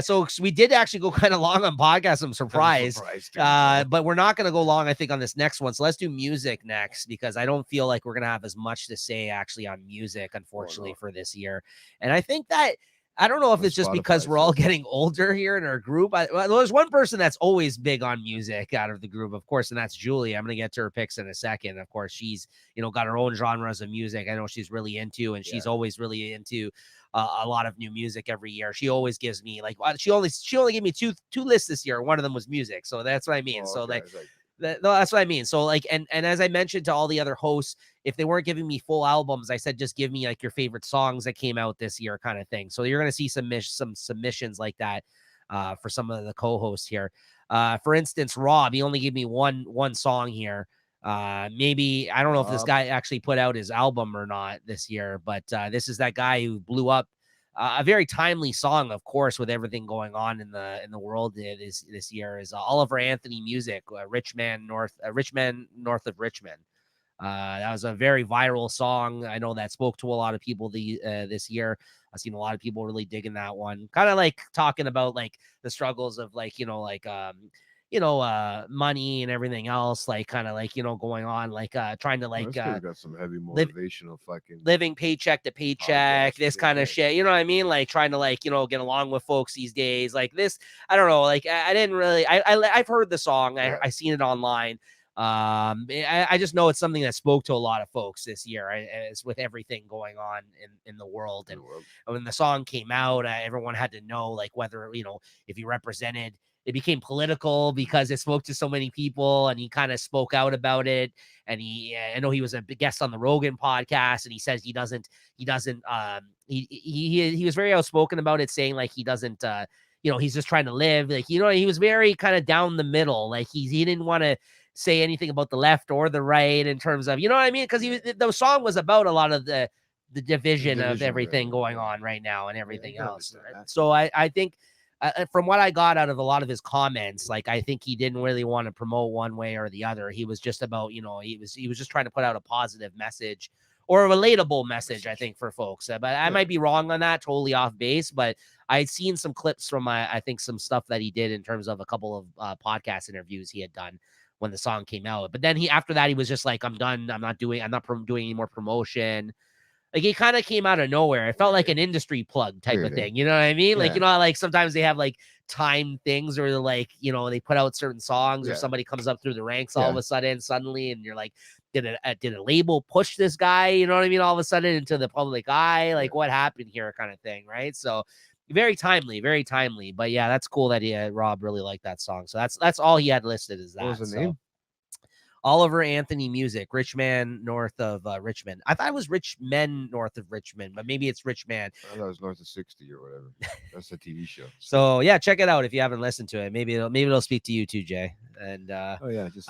So we did actually go kind of long on podcast. I'm surprised. But we're not going to go long, I think, on this next one. So let's do music next, because I don't feel like we're going to have as much to say actually on music, unfortunately, for this year. And I think that, I don't know if it's just because we're all getting older here in our group. Well, there's one person that's always big on music out of the group, of course, and that's Julie. I'm going to get to her picks in a second. Of course, she's, got her own genres of music I know she's really into, and she's always really into a lot of new music every year. She always gives me like, she only gave me two lists this year. One of them was music. So that's what I mean. No, that's what I mean. So like, and as I mentioned to all the other hosts, if they weren't giving me full albums, I said, just give me like your favorite songs that came out this year kind of thing. So you're going to see some submissions like that for some of the co-hosts here. For instance, Rob, he only gave me one song here. Maybe, I don't know if this guy actually put out his album or not this year, but this is that guy who blew up. A very timely song, of course, with everything going on in the world this year, is Oliver Anthony Music, Rich Man North of Richmond. That was a very viral song. I know that spoke to a lot of people this year. I've seen a lot of people really digging that one. Kind of like talking about like the struggles of like, money and everything else, like kind of like, going on, like trying to like got some heavy motivational fucking living paycheck to paycheck, this kind of shit. You know what I mean? Like trying to like, get along with folks these days. Like this, I don't know. Like I didn't really, I've heard the song. I seen it online. I just know it's something that spoke to a lot of folks this year, as with everything going on in the world. And when the song came out, everyone had to know like whether, if he represented, it became political because it spoke to so many people, and he kind of spoke out about it. And I know he was a big guest on the Rogan podcast, and he says he was very outspoken about it, saying like he doesn't, he's just trying to live. Like, he was very kind of down the middle. Like he didn't want to say anything about the left or the right in terms of, you know what I mean? Because the song was about a lot of the division of everything going on right now and everything else. So I think, from what I got out of a lot of his comments, like I think he didn't really want to promote one way or the other. He was just about, he was just trying to put out a positive message or a relatable message, I think, for folks. But I might be wrong on that, totally off base. But I'd seen some clips from, I think, some stuff that he did in terms of a couple of podcast interviews he had done when the song came out. But then after that, he was just like, I'm done. I'm not doing any more promotion. Like, he kind of came out of nowhere. It felt like an industry plug type of thing. You know what I mean? Like, like sometimes they have like time things, or like, they put out certain songs, or somebody comes up through the ranks all of a sudden, suddenly, and you're like, did a label push this guy? You know what I mean? All of a sudden into the public eye, like what happened here, kind of thing, right? So very timely, very timely. But yeah, that's cool that Rob really liked that song. So that's all he had listed is that. What was the name? Oliver Anthony Music, Rich Man North of Richmond. I thought it was Rich Men North of Richmond, but maybe it's Rich Man. I thought it was North of 60 or whatever. That's a TV show. So yeah, check it out if you haven't listened to it. Maybe it'll speak to you too, Jay. And I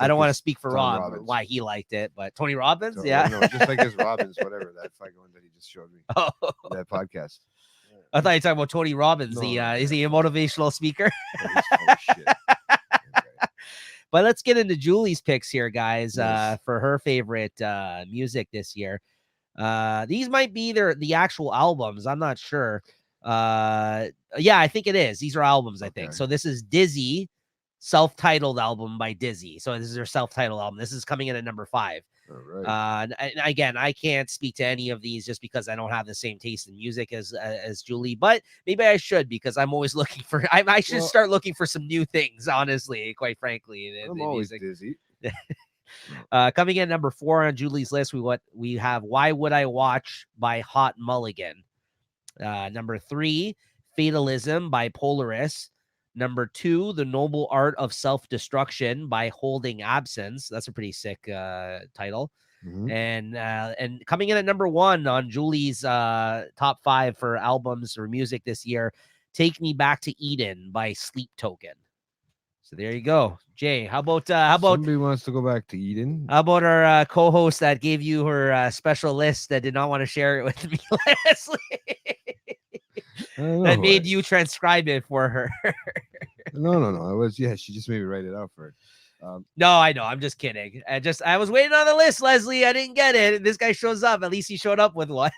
don't want to speak for Rob or why he liked it, but Tony Robbins, no, just like his Robbins, whatever that fucking one that he just showed me. That podcast. I thought you were talking about Tony Robbins. Is he a motivational speaker? Shit. But let's get into Julie's picks here, guys, for her favorite music this year. These might be the actual albums. I'm not sure. Yeah, I think it is. These are albums, I think. So this is Dizzy, self-titled album by Dizzy. So this is her self-titled album. This is coming in at number 5. All right. And again, I can't speak to any of these just because I don't have the same taste in music as Julie, but maybe I should, because I'm always looking for. I should start looking for some new things. Honestly, quite frankly, I'm always Dizzy. Coming in at number 4 on Julie's list, we have "Why Would I Watch" by Hot Mulligan. Number 3, "Fatalism" by Polaris. Number 2, "The Noble Art of Self-Destruction" by Holding Absence. That's a pretty sick title. Mm-hmm. And coming in at number 1 on Julie's top 5 for albums or music this year, "Take Me Back to Eden" by Sleep Token. So there you go, Jay. How about somebody wants to go back to Eden? How about our co-host that gave you her special list that did not want to share it with me, Leslie? That made you transcribe it for her. No. It was she just made me write it out for her. No, I know. I'm just kidding. I was waiting on the list, Leslie. I didn't get it. This guy shows up. At least he showed up with one.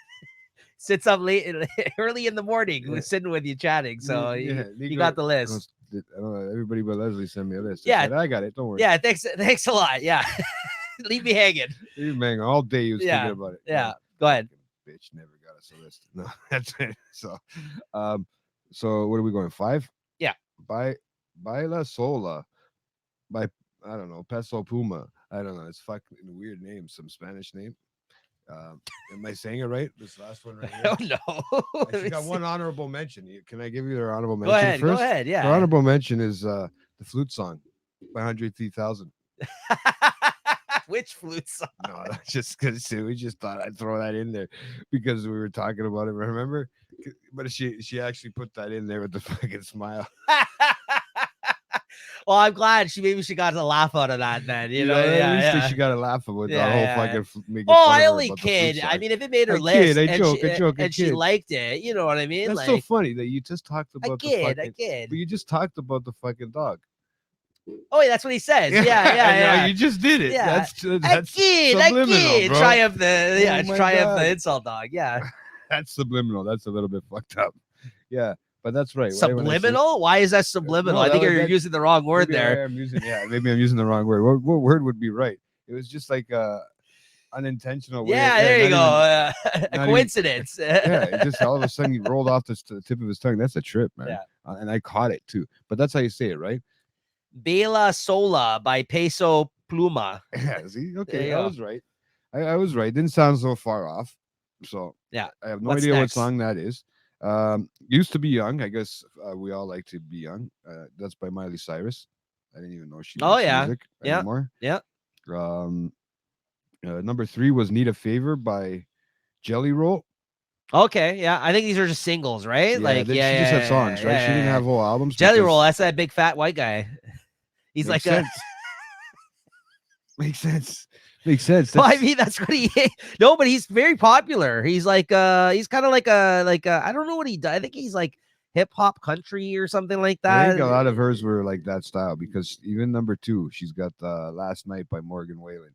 sits up late, early in the morning, was sitting with you chatting. So you got the list. I don't know, everybody but Leslie sent me a list. Yeah, said, I got it. Don't worry. Yeah, thanks a lot. Yeah, leave me hanging. Leave me hanging all day. He was thinking about it. Yeah, go ahead. Bitch never got us a list. No, that's it. So what are we going? 5? Yeah. Baila Sola by I don't know, Peso Puma. I don't know. It's fucking a weird name, some Spanish name. Am I saying it right? This last one right here. I don't know. She got one honorable mention. Can I give you their honorable mention first? Go ahead. Yeah. Her honorable mention is the flute song by Andre 3000. Which flute song? No, just because we just thought I'd throw that in there because we were talking about it. Remember? But she actually put that in there with the fucking smile. Well, I'm glad she got a laugh out of that. Then you know, at least she got a laugh about the whole fucking. I only kid. I mean, if it made her list, I joke, and she liked it, you know what I mean? That's so funny that you just talked about I kid. But you just talked about the fucking dog. Oh, wait, that's what he says. Yeah. You just did it. Yeah. That's I kid. Bro. Triumph the insult dog. Yeah. That's subliminal. That's a little bit fucked up. Yeah. But that's right. Subliminal? Why is that subliminal? I think you're using the wrong word there. Maybe I'm using the wrong word. What word would be right? It was just like unintentional. Yeah, there you go. A coincidence. Just all of a sudden he rolled off the tip of his tongue. That's a trip, man. Yeah. And I caught it too. But that's how you say it, right? Baila Sola by Peso Pluma. Yeah, see? Okay, I was right. I was right. Didn't sound so far off. So yeah, I have no idea what song that is. Used to Be Young. I guess we all like to be young. That's by Miley Cyrus. I didn't even know she makes music anymore. Yeah. Number 3 was Need a Favor by Jelly Roll. Okay, yeah. I think these are just singles, right? She just had songs, right? She didn't have whole albums. Jelly Roll, that's that big fat white guy. He's like Makes sense. Makes sense. Well, I mean, that's what he is. No, but he's very popular. He's like he's kind of like a I don't know what he does. I think he's like hip hop country or something like that. I think a lot of hers were like that style because even number 2, she's got Last Night by Morgan Wallen.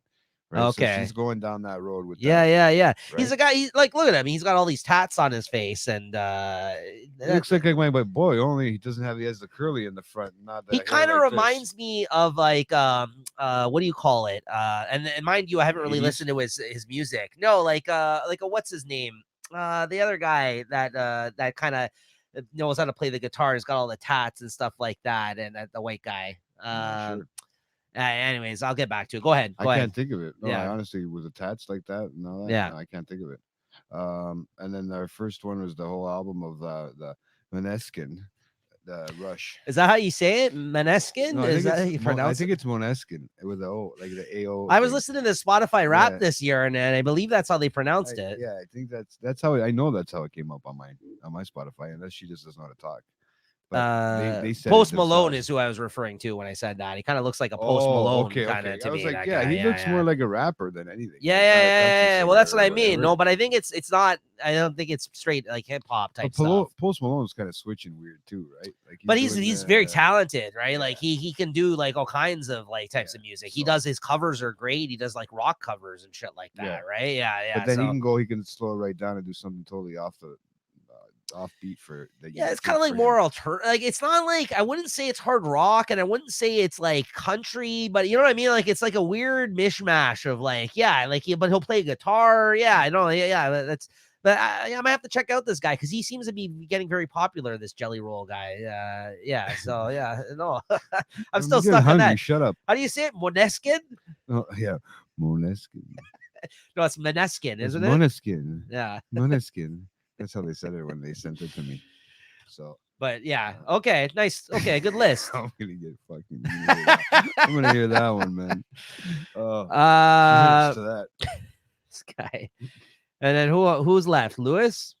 Right? Okay, so she's going down that road with yeah. Right? He's a guy. He's like, look at him. He's got all these tats on his face, and it looks like my boy. Only he doesn't have the curly in the front. Not that he kind of reminds me of like what do you call it? And mind you, I haven't really listened to his music. No, like a what's his name? The other guy that kind of knows how to play the guitar. He's got all the tats and stuff like that, and the white guy. Sure. Anyways, I'll get back to it. Go ahead. I can't think of it. No, I honestly was attached like that. No, I can't think of it. And then our first one was the whole album of the Måneskin, the Rush. Is that how you say it? Måneskin? No, is that how you pronounce it? I think it's Måneskin with the O, like the AO. I was listening to Spotify rap this year, and I believe that's how they pronounced it. Yeah, I think that's how I know that's how it came up on my Spotify, unless she just doesn't know how to talk. They said Post Malone is who I was referring to when I said that. He kind of looks like a Post Malone kind of to me. Like, he looks more like a rapper than anything. Yeah. Well, that's what I mean. No, but I think it's not. I don't think it's straight like hip hop type stuff. Post Malone's kind of switching weird too, right? Like, but he's very talented, right? Yeah. Like he can do like all kinds of like types of music. He does his covers are great. He does like rock covers and shit like that, right? Yeah. But then he can slow it right down and do something totally offbeat for the it's kind of like more alternative. Like it's not like I wouldn't say it's hard rock and I wouldn't say it's like country, but you know what I mean? Like it's like a weird mishmash of like but he'll play guitar. That's but I might have to check out this guy because he seems to be getting very popular, this Jelly Roll guy. No. I'm still stuck on that. Shut up. How do you say it? Måneskin? Oh yeah, Måneskin. No, it's Måneskin, isn't it? Måneskin. Yeah. Måneskin. That's how they said it when they sent it to me. So, but yeah, okay, nice, okay, good list. I'm gonna get fucking. I'm gonna hear that one, man. To that. This guy, and then who's left? Lewis.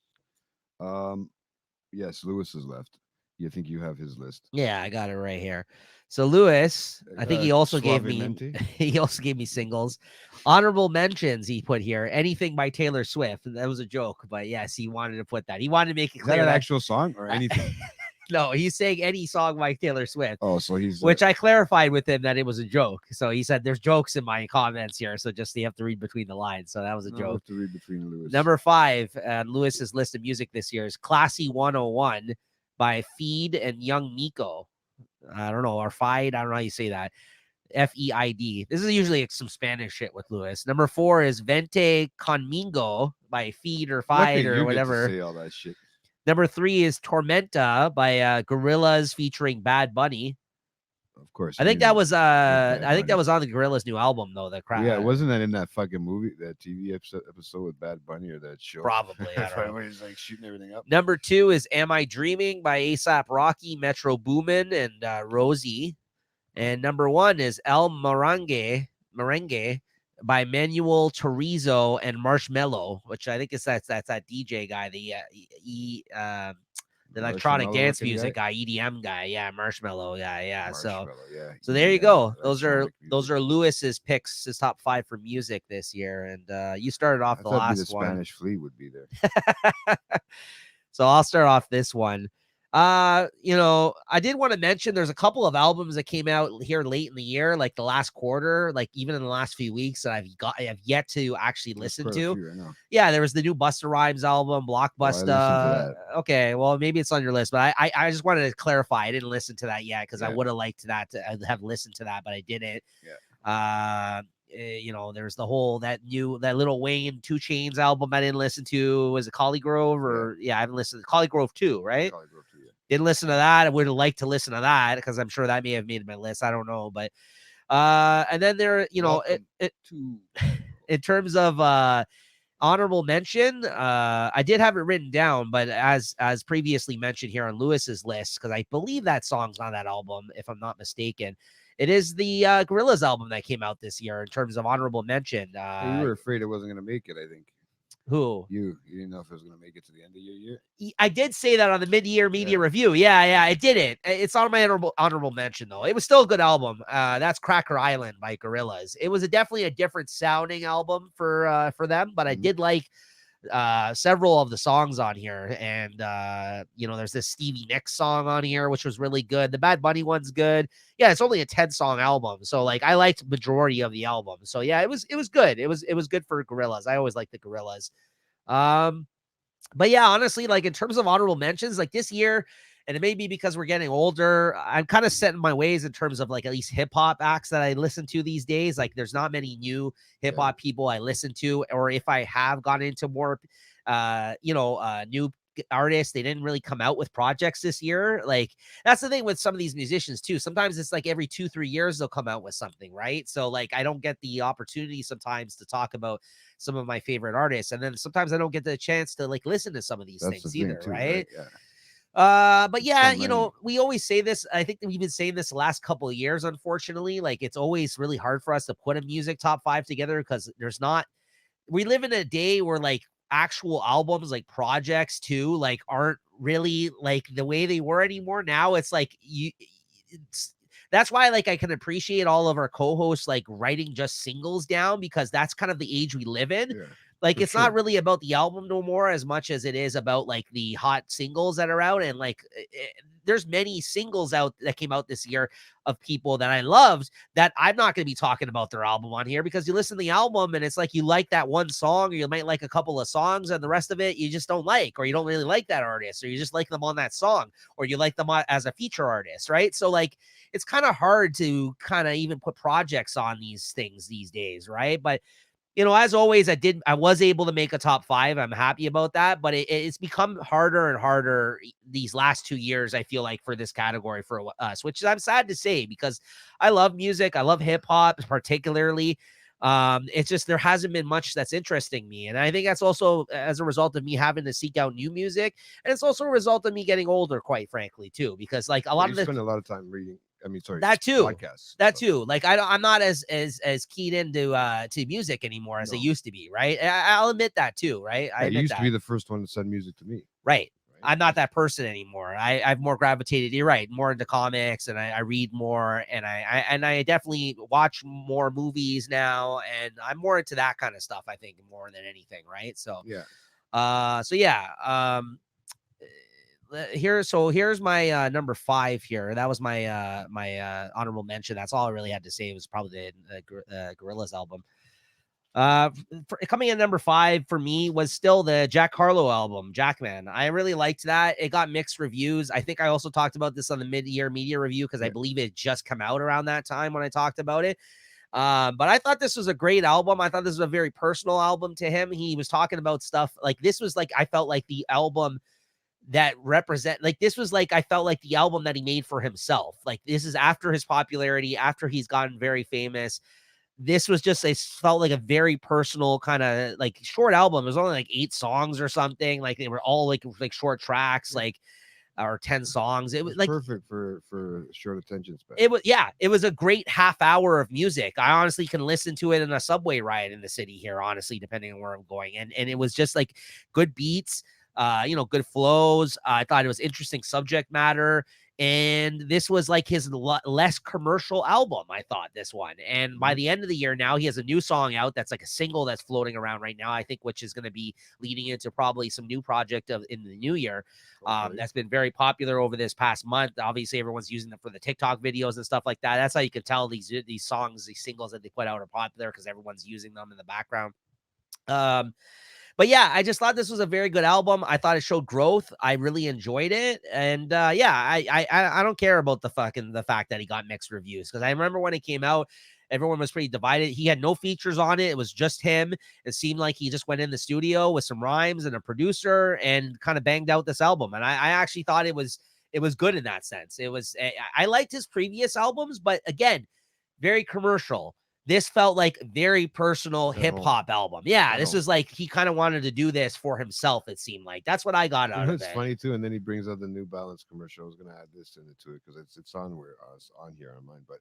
Yes, Lewis is left. You think you have his list? Yeah, I got it right here. So Lewis, I think he also gave me singles. Honorable mentions he put here. Anything by Taylor Swift. That was a joke, but yes, he wanted to put that. He wanted to make it clear that an actual song or anything. No, he's saying any song by Taylor Swift. Oh, so he's which I clarified with him that it was a joke. So he said there's jokes in my comments here, so just you have to read between the lines. So that was a I joke. have to read between Lewis. Number 5 on Lewis's list of music this year is Classy 101 by Feed and Young Miko. I don't know, or Feid. I don't know how you say that. Feid. This is usually some Spanish shit with Lewis. Number 4 is Vente Conmigo by Feed or Feid or whatever. Say all that shit. Number 3 is Tormenta by Gorillaz featuring Bad Bunny. Of course. I think that was that was on the Gorillaz new album though. The crowd. Yeah, wasn't that in that fucking movie, that TV episode with Bad Bunny, or that show? Probably. I don't know. Where he's like shooting everything up. Number 2 is Am I Dreaming by ASAP Rocky, Metro Boomin, and Rosie. And number 1 is El Merengue by Manuel Turizo and Marshmello, which I think is that's that DJ guy, the electronic dance music guy, EDM guy. Yeah, Marshmello. Yeah. So there you go. Those are Lewis's picks, his top 5 for music this year. And you started off the last one. Spanish Flea would be there. So I'll start off this one. I did want to mention there's a couple of albums that came out here late in the year, like the last quarter, like even in the last few weeks that I have yet to actually listen to. Yeah, there was the new Busta Rhymes album, Blockbuster. Okay, well maybe it's on your list, but I just wanted to clarify I didn't listen to that yet because I would have liked that to have listened to that, but I didn't. Yeah. There's the whole that Lil Wayne 2 Chainz album I didn't listen to. Was it Collie Grove or I haven't listened to Collie Grove 2, right? Collie Grove 2, yeah. Didn't listen to that. I would have liked to listen to that because I'm sure that may have made my list. I don't know, but and then there, in terms of honorable mention, I did have it written down, but as previously mentioned here on Lewis's list, because I believe that song's on that album, if I'm not mistaken. It is the Gorillaz album that came out this year in terms of honorable mention. You were afraid it wasn't going to make it, I think. Who? You didn't know if it was going to make it to the end of your year? I did say that on the mid-year media review. Yeah, it didn't. It's on my honorable mention, though. It was still a good album. That's Cracker Island by Gorillaz. It was definitely a different sounding album for them, but I did like several of the songs on here, and there's this Stevie Nicks song on here which was really good. The Bad Bunny one's good. Yeah, it's only a 10-song album, so like I liked majority of the album. So yeah, it was good. It was good for Gorillaz. I always like the Gorillaz. But yeah, honestly, like in terms of honorable mentions, like this year, and it may be because we're getting older, I'm kind of set in my ways in terms of like at least hip hop acts that I listen to these days. Like there's not many new hip hop people I listen to, or if I have gone into more, new artists, they didn't really come out with projects this year. Like that's the thing with some of these musicians too. Sometimes it's like every 2-3 years they'll come out with something, right? So like I don't get the opportunity sometimes to talk about some of my favorite artists, and then sometimes I don't get the chance to like listen to some of these things either, right? But yeah, we always say this. I think that we've been saying this the last couple of years, unfortunately. Like it's always really hard for us to put a music top 5 together because we live in a day where like actual albums, like projects too, like aren't really like the way they were anymore. Now it's like that's why like I can appreciate all of our co-hosts like writing just singles down, because that's kind of the age we live in. Yeah. Like it's not really about the album no more as much as it is about like the hot singles that are out. And like there's many singles out that came out this year of people that I loved that I'm not going to be talking about their album on here, because you listen to the album and it's like you like that one song, or you might like a couple of songs, and the rest of it you just don't like, or you don't really like that artist, or you just like them on that song, or you like them as a feature artist, right? So like it's kind of hard to kind of even put projects on these things these days, right? But as always, I was able to make a top 5. I'm happy about that, but it's become harder and harder these last 2 years, I feel like, for this category for us, which I'm sad to say, because I love music. I love hip hop particularly. It's just, there hasn't been much that's interesting me. And I think that's also as a result of me having to seek out new music. And it's also a result of me getting older, quite frankly, too, because like you spend a lot of time reading. That too. Podcasts. That too. Like I'm not as keyed into to music anymore as I used to be, right? I'll admit that too, right? I used to be the first one to send music to me. Right. I'm not that person anymore. I've more gravitated, you're right, more into comics, and I read more, and I definitely watch more movies now, and I'm more into that kind of stuff, I think, more than anything, right? So yeah. here's my number 5 here. That was my honorable mention. That's all I really had to say. It was probably the Gorillaz album. Coming in number 5 for me was still the Jack Harlow album, Jackman. I really liked that. It got mixed reviews. I think I also talked about this on the mid-year media review because I believe it just come out around that time when I talked about it. But I thought this was a great album. I thought this was a very personal album to him. He was talking about stuff like this was like I felt like the album that represent like this was like I felt like the album that he made for himself. Like this is after his popularity, after he's gotten very famous. This was just felt like a very personal kind of like short album. It was only like 8 songs or something. Like they were all like short tracks, like or 10 songs. It was like perfect for short attention span. It was a great half hour of music. I honestly can listen to it in a subway ride in the city here, honestly, depending on where I'm going. And it was just like good beats, good flows. I thought it was interesting subject matter. And this was like his less commercial album, I thought, this one. And by the end of the year now, he has a new song out that's like a single that's floating around right now, I think, which is going to be leading into probably some new project in the new year. That's been very popular over this past month. Obviously, everyone's using them for the TikTok videos and stuff like that. That's how you can tell these songs, these singles that they put out are popular because everyone's using them in the background. But yeah, I just thought this was a very good album. I thought it showed growth. I really enjoyed it, and I don't care about the fact that he got mixed reviews because I remember when it came out, everyone was pretty divided. He had no features on it; it was just him. It seemed like he just went in the studio with some rhymes and a producer and kind of banged out this album. And I actually thought it was good in that sense. I liked his previous albums, but again, very commercial. This felt like very personal hip hop album. Yeah, this is like he kind of wanted to do this for himself. It seemed like that's what I got out of it. It's funny too, and then he brings out the New Balance commercial. I was gonna add this into it because it's on here on mine, but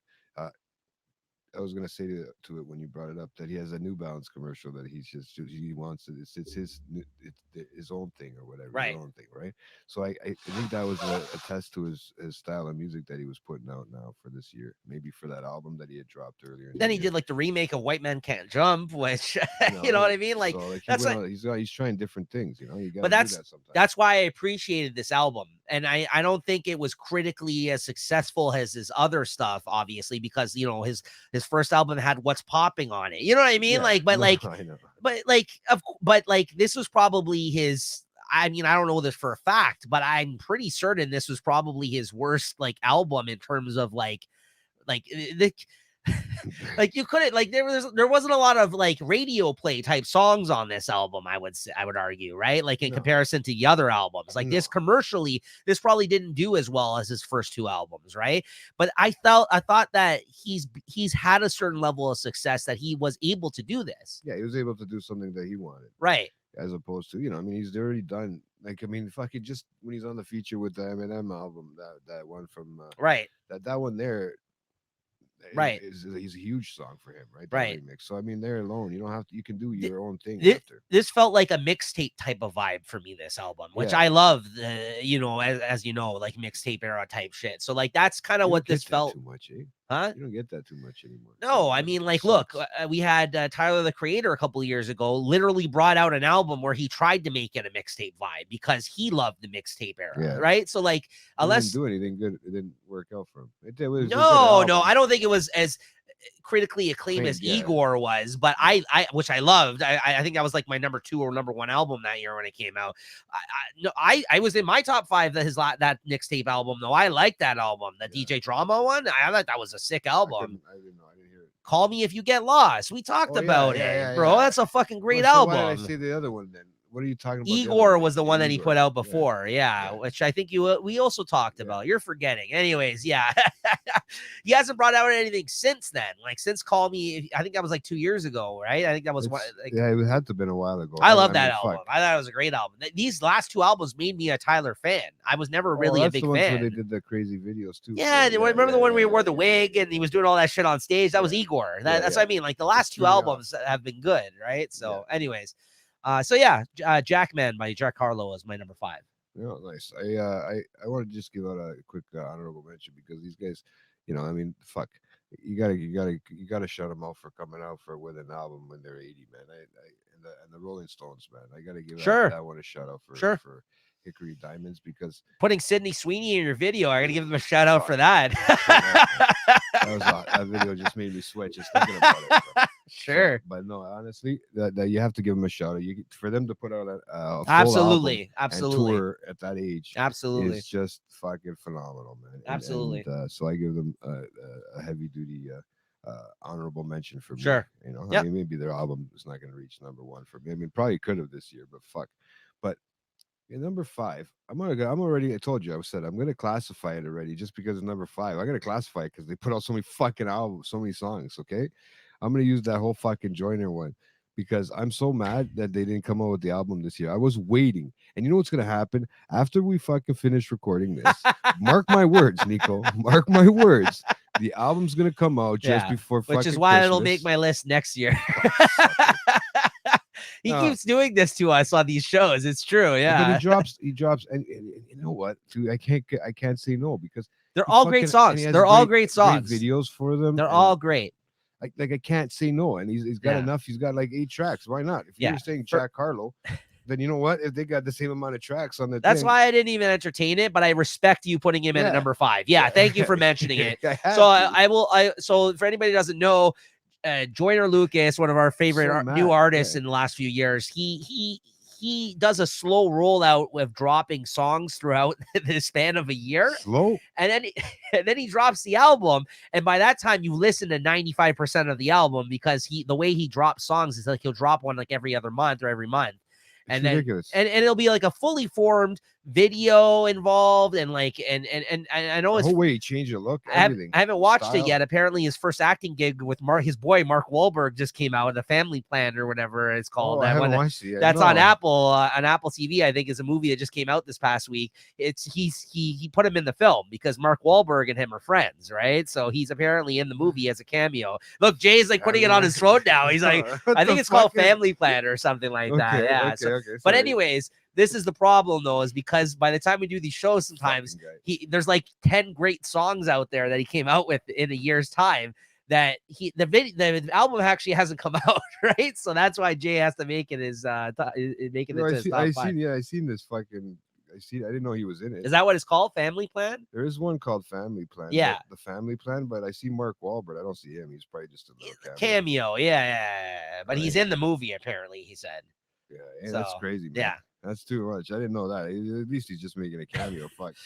I was gonna say to it when you brought it up that he has a New Balance commercial that he wants it. It's his own thing or whatever, right? His own thing, right? So I think that was a test to his style of music that he was putting out now for this year, maybe for that album that he had dropped earlier. Then he did like the remake of White Man Can't Jump, which you know what I mean. Like, so, that's he's trying different things, you know. You got but that's why I appreciated this album, and I don't think it was critically as successful as his other stuff, obviously, because his first album had What's Popping on it. You know what I mean? I know. but this was probably his. I mean, I don't know this for a fact, but I'm pretty certain this was probably his worst like album in terms of like the. Like you couldn't like there wasn't a lot of like radio play type songs on this album. I would argue, right? Like in comparison to the other albums, like this commercially, this probably didn't do as well as his first 2 albums, right? But I thought that he's had a certain level of success that he was able to do this. Yeah, he was able to do something that he wanted, right? As opposed to I mean, he's already done. Like, I mean, fucking just when he's on the feature with the Eminem album, that one from right, that one there. Right, is a huge song for him, right? Right. Remix. So I mean, there alone, you don't have to. You can do your own thing after. This felt like a mixtape type of vibe for me. This album, which I love, as you know, like mixtape era type shit. So like that's kind of what this felt. Too much, eh? Huh? You don't get that too much anymore. No, I mean, like, look, we had Tyler the Creator a couple of years ago literally brought out an album where he tried to make it a mixtape vibe because he loved the mixtape era, right? So, like, unless he didn't do anything good, it didn't work out for him. No, I don't think it was as critically acclaimed as Igor was, but I which I loved. I think that was like my number 2 or number 1 album that year when it came out. I was in my top 5 that mixtape album though. I liked that album, the DJ Drama one. I thought that was a sick album. I didn't know. I didn't hear it. Call Me If You Get Lost. We talked about it, bro. That's a fucking great album. Why did I say the other one then? What are you talking about? Igor was the one that he put out before, which I think we also talked about. You're forgetting. Anyways, he hasn't brought out anything since then. Like since Call Me, I think that was like 2 years ago, right? I think that was one. Like, it had to have been a while ago. I love that album. I thought it was a great album. These last 2 albums made me a Tyler fan. I was never really a big fan. Where they did the crazy videos too. Yeah, remember the one where he wore the wig and he was doing all that shit on stage? That was Igor. That's what I mean. Like the last 2 albums have been good, right? So, anyways. Jackman by Jack Harlow is my number 5. Yeah, nice. I want to just give out a quick honorable mention because these guys, I mean, fuck, you gotta shut them out for coming out with an album when they're 80, man. And the Rolling Stones, man. I gotta give that one a shout out for Hickory Diamonds, because putting Sydney Sweeney in your video. I gotta give them a shout out for that. That video just made me sweat just thinking about it. Bro. Sure. So, but no, honestly, that you have to give them a shout out. For them to put out a full Absolutely, album and tour at that age, absolutely, is just fucking phenomenal, man. Absolutely. And so I give them a heavy duty honorable mention for me. Sure. You know, Yep. I mean, maybe their album is not going to reach #1 for me. I mean, probably could have this year, but fuck. But in number 5, I'm already. I told you, I said I'm gonna classify it already, just because it's number 5. I gotta classify it because they put out so many fucking albums, so many songs. Okay, I'm gonna use that whole fucking Joyner one because I'm so mad that they didn't come out with the album this year. I was waiting, and you know what's gonna happen after we fucking finish recording this? Mark my words, Nico. Mark my words. The album's gonna come out just before fucking which is why Christmas. it'll make my list next year. He No. keeps doing this to us on these shows. It's true. Yeah. But he drops, and you know what? Dude, I can't say no because they're all great songs. They're all great songs. Great videos for them. They're all great. Like I can't say no, and he's got enough. He's got like 8 tracks. Why not? If you're saying Jack Harlow, then you know what? If they got the same amount of tracks on the that's why I didn't even entertain it, but I respect you putting him in at number 5. Yeah, thank you for mentioning it. So for anybody who doesn't know, Joyner Lucas, one of our favorite new artists in the last few years, he does a slow rollout with dropping songs throughout the span of a year. Slow. And then he drops the album. And by that time, you listen to 95% of the album because the way he drops songs is like he'll drop one like every other month or every month. It's and ridiculous. Then and it'll be like a fully formed video involved, and like and I know it's the whole way he changed your look. Everything. I haven't watched it yet. Apparently, his first acting gig with his boy Mark Wahlberg just came out. The Family Plan or whatever it's called. I haven't watched it yet. That's on Apple TV. I think is a movie that just came out this past week. He put him in the film because Mark Wahlberg and him are friends, right? So he's apparently in the movie as a cameo. Look, Jay's like putting it on his throat now. He's like, I think it's called Family Plan or something like that. Yeah. Okay, but anyways, this is the problem though, is because by the time we do these shows, sometimes there's like 10 great songs out there that he came out with in a year's time that the album actually hasn't come out, right? So that's why Jay has to make it his making it to his top 5. I seen this fucking. I didn't know he was in it. Is that what it's called? Family Plan? There is one called Family Plan. Yeah, the Family Plan. But I see Mark Wahlberg. I don't see him. He's probably just a cameo. Yeah. But he's in the movie apparently. He said. Yeah, that's crazy, man. Yeah. That's too much. I didn't know that. At least he's just making a cameo. Fuck.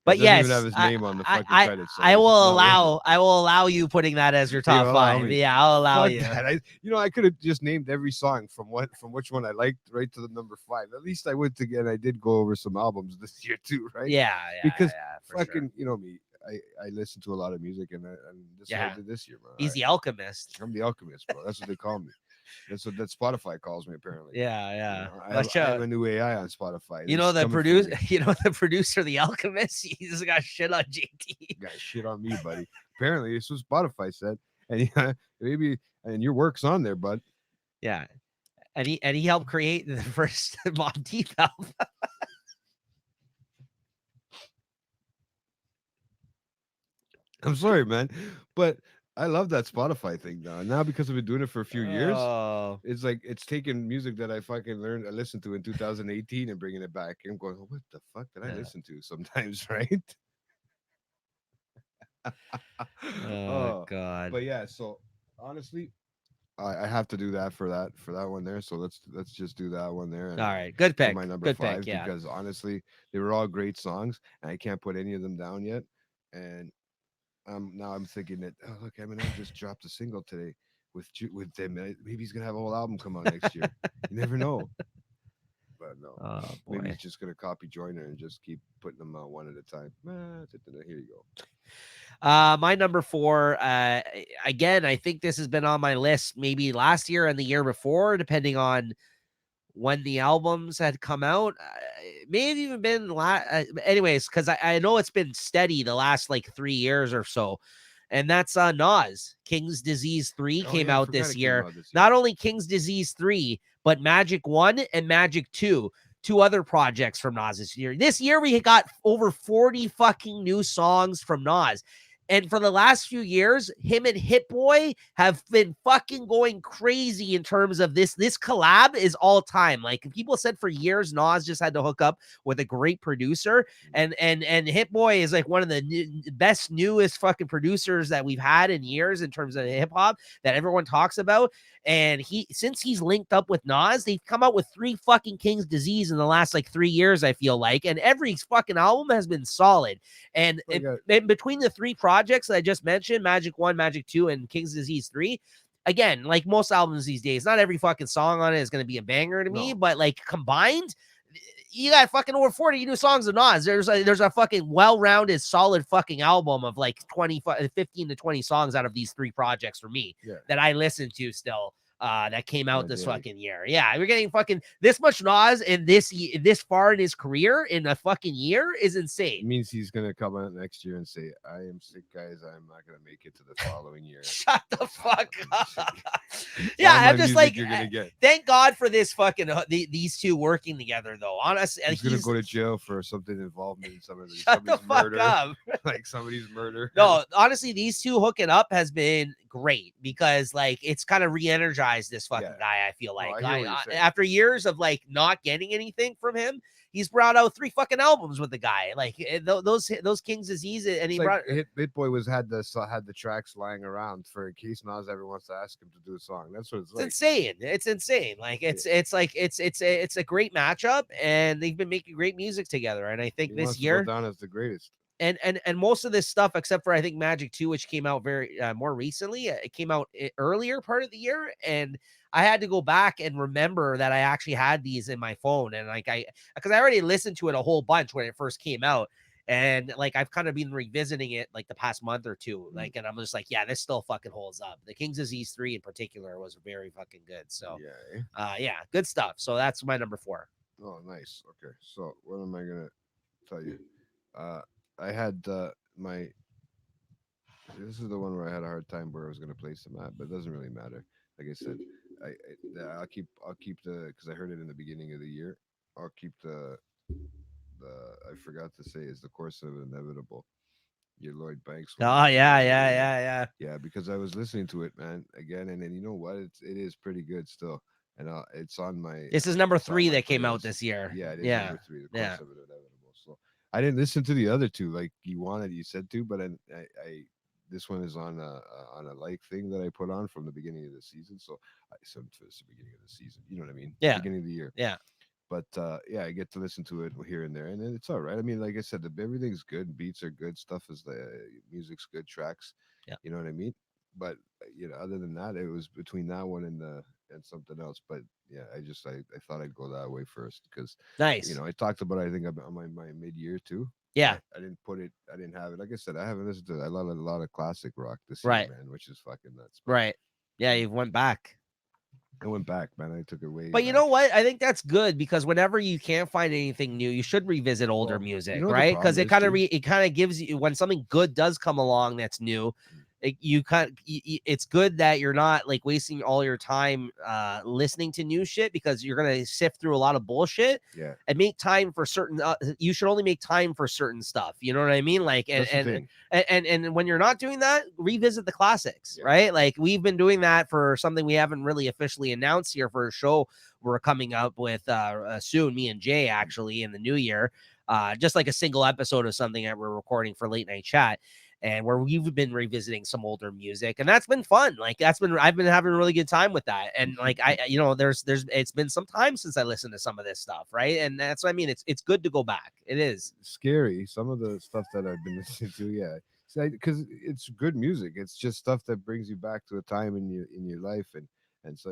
But yes, even have his name on the fucking credits. So I will allow you putting that as your top 5. Yeah, I'll allow you. I could have just named every song from which one I liked right to the number 5. At least I went to get. I did go over some albums this year too, right? Yeah. Because fucking, you know me. I listen to a lot of music, and this is what I did this year, man. He's the alchemist. I'm the alchemist, bro. That's what they call me. That's what Spotify calls me, apparently. Yeah. I have a new AI on Spotify. You know the producer. You know the producer, the Alchemist. He's got shit on JT. Got shit on me, buddy. Apparently, this is what Spotify said, and maybe your work's on there, bud. Yeah, and he helped create the first Mobb Deep album. I'm sorry, man, but I love that Spotify thing now because I've been doing it for a few years. It's like it's taking music that I fucking listened to in 2018 and bringing it back. I'm going, what the fuck did I listen to sometimes, right? Oh God. But yeah, so honestly, I have to do that for that one there. So let's just do that one there. All right, good pick. My number 5, because honestly, they were all great songs, and I can't put any of them down yet. And now I'm thinking that, oh look, Eminem just dropped a single today with them. Maybe he's gonna have a whole album come out next year. You never know. But no, maybe he's just gonna copy Joyner and just keep putting them out one at a time. Here you go. My number 4. Again, I think this has been on my list maybe last year and the year before, depending on when the albums had come out. It may have even been anyways, because I know it's been steady the last like 3 years or so, and that's Nas. King's Disease 3 came out this year. Not only King's Disease 3, but Magic 1 and Magic 2, 2 other projects from Nas this year. This year we got over 40 fucking new songs from Nas. And for the last few years, him and Hit Boy have been fucking going crazy in terms of this. This collab is all time. Like people said for years, Nas just had to hook up with a great producer, and Hit Boy is like one of the best, newest fucking producers that we've had in years in terms of hip hop that everyone talks about. And since he's linked up with Nas, they've come out with 3 fucking King's Disease in the last like 3 years, I feel like, and every fucking album has been solid. And between the 3 projects that I just mentioned, Magic 1, Magic 2, and King's Disease 3, again, like most albums these days, not every fucking song on it is going to be a banger to me, but like combined, you got fucking over 40 new songs of Nas. There's a fucking well-rounded, solid fucking album of like 15 to 20 songs out of these 3 projects for me that I listen to still. That came out this fucking year. Yeah, we're getting fucking this much Nas in this far in his career in a fucking year is insane. It means he's gonna come out next year and say, "I am sick, guys. I'm not gonna make it to the following year." Shut the fuck up. Yeah, I'm just like, thank God for this fucking these 2 working together though. Honestly, he's gonna go to jail for something involvement in some of these. Shut the fuck up. Like somebody's murder. No, honestly, these 2 hooking up has been great because like it's kind of re-energized this fucking guy. I feel like after years of like not getting anything from him, he's brought out 3 fucking albums with the guy. Like those King's Disease, and he brought Hit Boy had the tracks lying around for in case Nas ever wants to ask him to do a song. That's what it's like. Insane. It's insane. Like it's a great matchup, and they've been making great music together. And I think this year down as the greatest. And most of this stuff, except for I think Magic 2, which came out very more recently, it came out earlier part of the year, and I had to go back and remember that I actually had these in my phone, and like because I already listened to it a whole bunch when it first came out, and like I've kind of been revisiting it like the past month or 2, like, and I'm just like, yeah, this still fucking holds up. The King's Disease 3 in particular was very fucking good. So yeah, good stuff. So that's my number 4. Oh, nice. Okay, so what am I gonna tell you? I had this is the one where I had a hard time where I was going to place them at, but it doesn't really matter. Like I said, I'll keep the, because I heard it in the beginning of the year. I'll keep the I forgot to say is The Course of Inevitable. Your Lloyd Banks one. Oh yeah, because I was listening to it, man, again, and then you know what, it is pretty good still, and it's on my. This is number 3 that came out this year. Yeah, it is number 3. The Course of Inevitable. So I didn't listen to the other 2 like you said to, but I this one is on a like thing that I put on from the beginning of the season. So it's the beginning of the season. You know what I mean? Yeah. Beginning of the year. Yeah. But I get to listen to it here and there, and it's all right. I mean, like I said, everything's good. Beats are good. Stuff is music's good. Tracks. Yeah. You know what I mean? But other than that, it was between that one and something else. But yeah, I thought I'd go that way first because nice. I talked about I think on my mid-year too. Yeah, I didn't have it. Like I said, I haven't listened to. I love a lot of classic rock this year, man, which is fucking nuts. Right. Yeah, you went back. I went back, man. I took it way. But you know what? I think that's good because whenever you can't find anything new, you should revisit older music, right? Because it kind of gives you, when something good does come along that's new, it's good that you're not like wasting all your time listening to new shit, because you're gonna sift through a lot of bullshit and make time for certain you should only make time for certain stuff, you know what I mean? Like and when you're not doing that, revisit the classics, right? Like we've been doing that for something we haven't really officially announced here for a show we're coming up with soon, me and Jay, actually, in the new year, just like a single episode of something that we're recording for Late Night Chat, and where we've been revisiting some older music, and that's been fun. Like I've been having a really good time with that. And like there's it's been some time since I listened to some of this stuff, right? And that's what I mean. It's good to go back. It is scary. Some of the stuff that I've been listening to, because it's good music. It's just stuff that brings you back to a time in your life, and so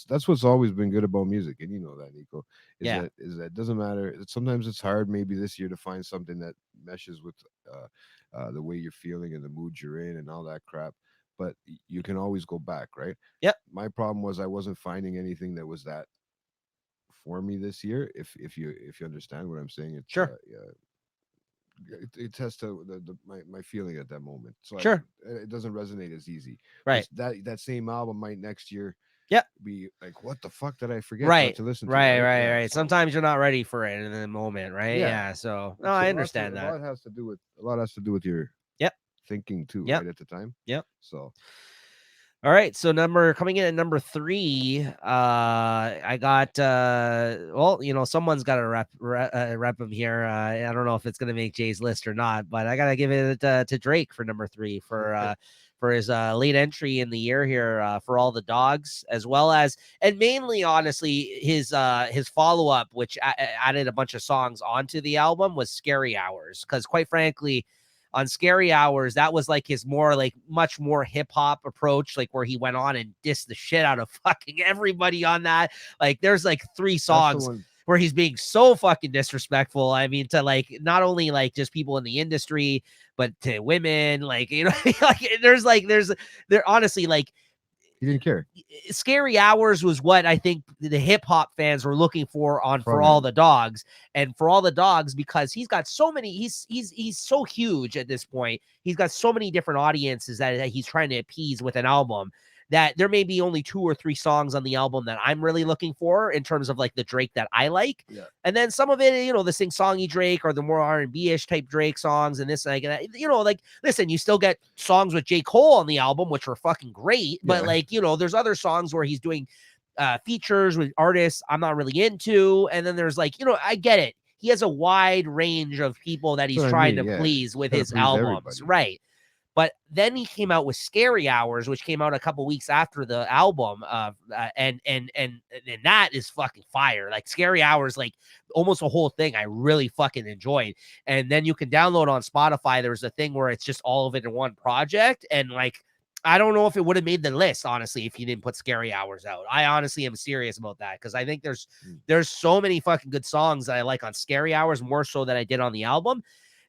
that's what's always been good about music, and you know that, Nico. That it doesn't matter. Sometimes it's hard, maybe this year, to find something that meshes with the way you're feeling and the mood you're in and all that crap, but you can always go back, right? Yep. My problem was I wasn't finding anything that was that for me this year. If you understand what I'm saying, it's, sure. It has to my feeling at that moment. So sure, it doesn't resonate as easy. Right. That same album might next year. Be like, what the fuck did I forget to listen to? Right. Sometimes you're not ready for it in the moment, right? Yeah. So no, I understand that. A lot has to do with your thinking too, Yep. right at the time. Yep. So All right, so coming in at number 3, I got well, someone's got to rep him here. I don't know if it's gonna make Jay's list or not, but I gotta give it to Drake for number 3 for his late entry in the year here for All the Dogs, as well as, and mainly honestly his follow up, which added a bunch of songs onto the album, was Scary Hours, because quite frankly, on Scary Hours, that was like his more like much more hip hop approach, like where he went on and dissed the shit out of fucking everybody on that. Like there's like 3 songs where he's being so fucking disrespectful. I mean, to like not only like just people in the industry, but to women, like, like there's honestly, like, he didn't care. Scary Hours was what I think the hip hop fans were looking for on For All the Dogs, and For All the Dogs, because he's got so many, he's so huge at this point. He's got so many different audiences that he's trying to appease with an album, that there may be only 2 or 3 songs on the album that I'm really looking for in terms of like the Drake that I like. Yeah. And then some of it, the sing-songy Drake or the more R&B-ish type Drake songs and this, like, like, listen, you still get songs with J. Cole on the album, which were fucking great. But like, there's other songs where he's doing features with artists I'm not really into. And then there's like, I get it. He has a wide range of people that he's trying to please with his albums. Everybody. Right. But then he came out with Scary Hours, which came out a couple weeks after the album, and that is fucking fire. Like Scary Hours, like almost a whole thing I really fucking enjoyed. And then you can download on Spotify. There's a thing where it's just all of it in one project, and like I don't know if it would have made the list, honestly, if you didn't put Scary Hours out. I honestly am serious about that, because I think there's so many fucking good songs that I like on Scary Hours, more so than I did on the album.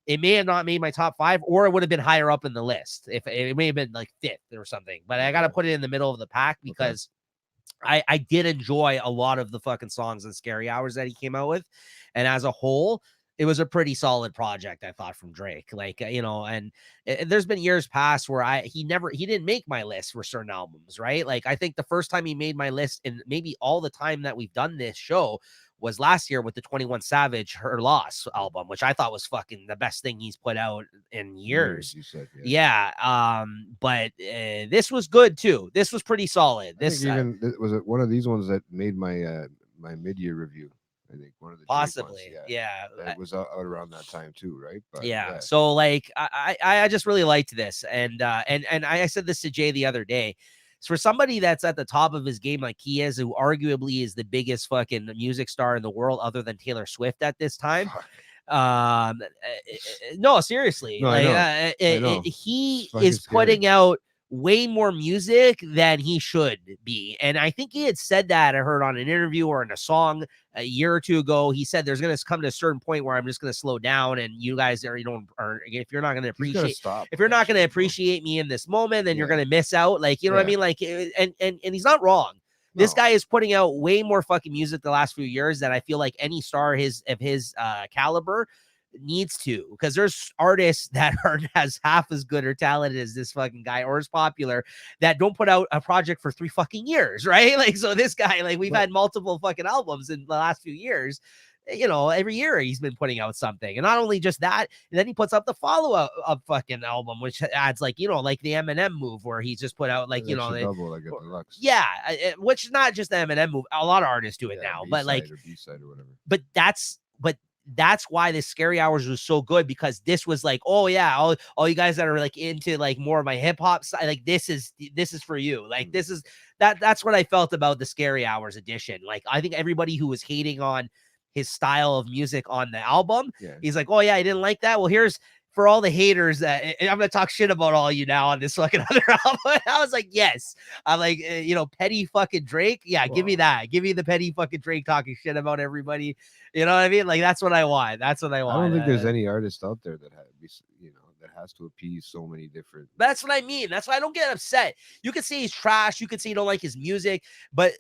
It may have not made my top 5, or it would have been higher up in the list. If it may have been like 5th or something, but I got to put it in the middle of the pack, because I did enjoy a lot of the fucking songs and Scary Hours that he came out with. And as a whole, it was a pretty solid project, I thought, from Drake. Like, and there's been years past where he didn't make my list for certain albums, right? Like, I think the first time he made my list, and maybe all the time that we've done this show, was last year with the 21 Savage Her Loss album, which I thought was fucking the best thing he's put out in years. You said, but this was good too. This was pretty solid. Was it one of these ones that made my my mid-year review? I think one of the possibly ones, that was out around that time too, right? But, so like I just really liked this, and I said this to Jay the other day. So for somebody that's at the top of his game like he is, who arguably is the biggest fucking music star in the world other than Taylor Swift at this time, no, seriously, no, like he is putting out way more music than he should be. And I think he had said that, I heard on an interview or in a song a year or two ago. He said there's going to come to a certain point where I'm just going to slow down, and you guys are, if you're not going to appreciate, if you're not going to appreciate me in this moment, then you're going to miss out. Like, you know what I mean? Like, and he's not wrong. This guy is putting out way more fucking music the last few years than I feel like any star of his caliber needs to, because there's artists that are as half as good or talented as this fucking guy, or as popular, that don't put out a project for 3 fucking years, right? Like, so this guy, like, we've had multiple fucking albums in the last few years. Every year he's been putting out something, and not only just that, and then he puts up the follow-up of fucking album, which adds like, like the Eminem move, where he's just put out like, double, like a deluxe. Which is not just the Eminem move. A lot of artists do it now, but like B-side or whatever. But that's why this Scary Hours was so good, because this was like, oh yeah, all you guys that are like into like more of my hip hop side, like this is for you. Like this is that's what I felt about the Scary Hours edition. Like, I think everybody who was hating on his style of music on the album, he's like, oh yeah, I didn't like that. Well, here's for all the haters that I'm gonna talk shit about all you now on this fucking other album. I was like, yes. I'm like, petty fucking Drake. Yeah, give me that. Give me the petty fucking Drake talking shit about everybody. You know what I mean? Like, that's what I want. That's what I want. I don't think there's any artist out there that has to appease so many different. That's what I mean. That's why I don't get upset. You can say he's trash. You can say you don't like his music, but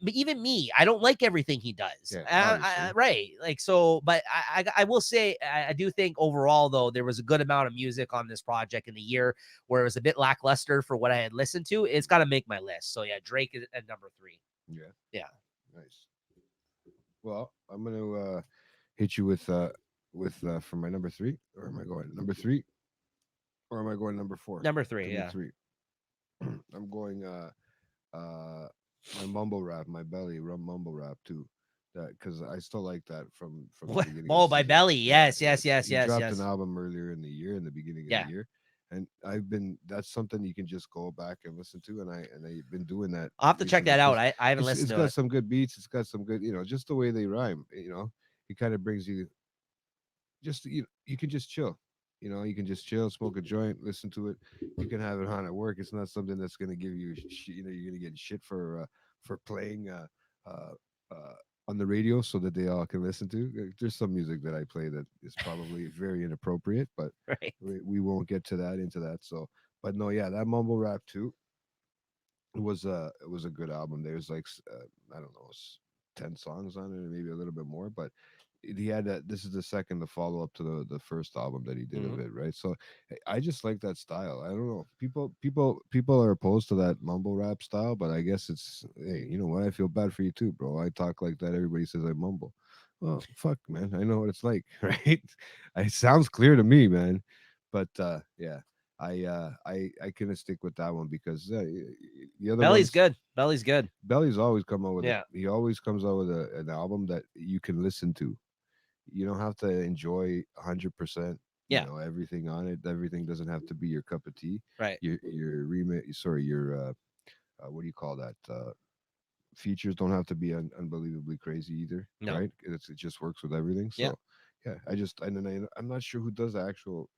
even me, I don't like everything he does. Right. Like, so, but I will say, I do think overall, though, there was a good amount of music on this project in the year where it was a bit lackluster for what I had listened to. It's got to make my list. So yeah, Drake is at number 3. Yeah. Nice. Well, I'm going to hit you with for my number 3, or am I going number 3? Or am I going number 4? Number 3, Give me yeah. 3. I'm going my mumble rap, my belly rum mumble rap too. That because I still like that from the What? beginning of the Oh, by season. Belly. Yeah, Yes, yeah. yes, yes, He yes, dropped an yes. album earlier in the year, in the beginning of the Yeah. year, and that's something you can just go back and listen to, and I've been doing that I'll have to check recently that out. because I haven't it's listened to got it. some good beats, it's got some good, just the way they rhyme, it kind of brings you just you can just chill. You can just chill, smoke a joint, listen to it. You can have it on at work. It's not something that's going to give you, you're going to get shit for playing uh, uh, on the radio so that they all can listen to. There's some music that I play that is probably very inappropriate, but Right. we won't get to that into that. So, but no, yeah, that mumble rap too. It was a good album. There's like I don't know, 10 songs on it, or maybe a little bit more. But he had that. This is the second, the follow up to the first album that he did Mhm. of it, right? So I just like that style. I don't know. People are opposed to that mumble rap style, but I guess it's, hey, you know what? I feel bad for you too, bro. I talk like that. Everybody says I mumble. Well, fuck, man. I know what it's like, right? It sounds clear to me, man. But yeah. I couldn't stick with that one because the other Belly's ones, good. Belly's good. Belly's always come out with it. Yeah. He always comes out with an album that you can listen to. You don't have to enjoy 100%. Yeah. Everything on it. Everything doesn't have to be your cup of tea. Right. Your remit. Sorry, your what do you call that? Features don't have to be unbelievably crazy either, No. right? It just works with everything. Yeah. So yeah, I'm not sure who does the actual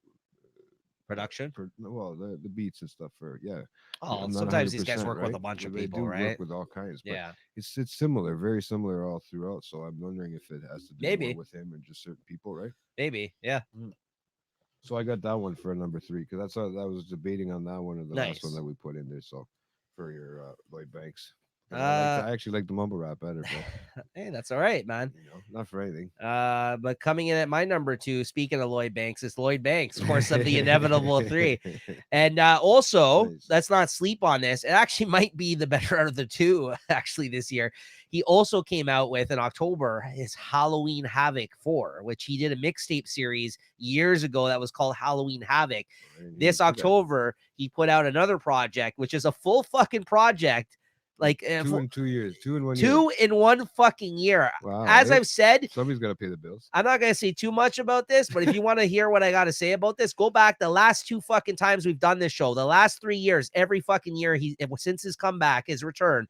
Production. well, the beats and stuff for, yeah. Oh, I'm not sometimes these guys 100%, work with right? a bunch But of they people, do work right? with all kinds, but Yeah. it's similar, very similar all throughout. So I'm wondering if it has to do more Maybe. with him and just certain people, right? Maybe. Yeah. So I got that one for a number 3 because that's what I was debating on that one or the last one Nice. that we put in there. So for your Lloyd Banks, because Uh I actually like the mumble rap better, bro. hey, that's all right, man. Not for anything. But coming in at my number 2, speaking of Lloyd Banks, is Lloyd Banks, of course, of the inevitable 3. And also, Nice. let's not sleep on this. It actually might be the better out of the 2, actually, this year. He also came out with in October his Halloween Havoc 4, which he did a mixtape series years ago that was called Halloween Havoc. This October, he put out another project, which is a full fucking project. Like 2 in 2 years, 2 in 1 year. 2 in 1 fucking year. Wow. As I've said, somebody's got to pay the bills. I'm not going to say too much about this, but if you want to hear what I got to say about this, go back the last 2 fucking times we've done this show, the last 3 years, every fucking year, since his comeback, his return,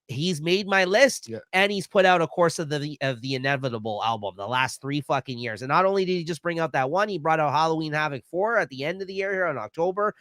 he's made my list, and he's put out a course of the Inevitable album the last 3 fucking years. And not only did he just bring out that one, he brought out Halloween Havoc 4 at the end of the year here in October.